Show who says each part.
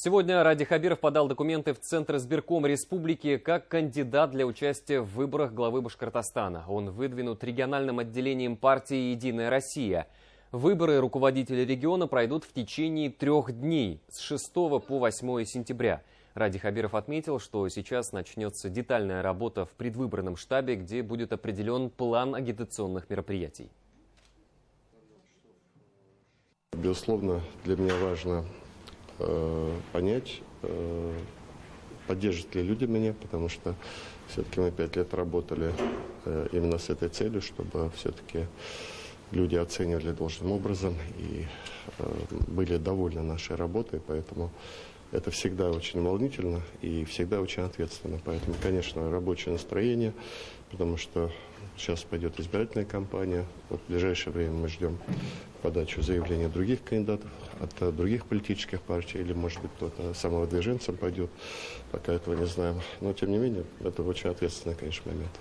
Speaker 1: Сегодня Ради Хабиров подал документы в Центр избирком республики как кандидат для участия в выборах главы Башкортостана. Он выдвинут региональным отделением партии «Единая Россия». Выборы руководителя региона пройдут в течение 3 дней с 6 по 8 сентября. Ради Хабиров отметил, что сейчас начнется детальная работа в предвыборном штабе, где будет определен план агитационных мероприятий.
Speaker 2: Безусловно, для меня важно понять, поддержат ли люди меня, потому что все-таки мы 5 лет работали именно с этой целью, чтобы все-таки люди оценивали должным образом и были довольны нашей работой, поэтому это всегда очень волнительно и всегда очень ответственно. Поэтому, конечно, рабочее настроение, потому что сейчас пойдет избирательная кампания. Вот в ближайшее время мы ждем подачу заявлений других кандидатов от других политических партий, или, может быть, кто-то самовыдвиженцем пойдет, пока этого не знаем. Но, тем не менее, это очень ответственный, конечно, момент.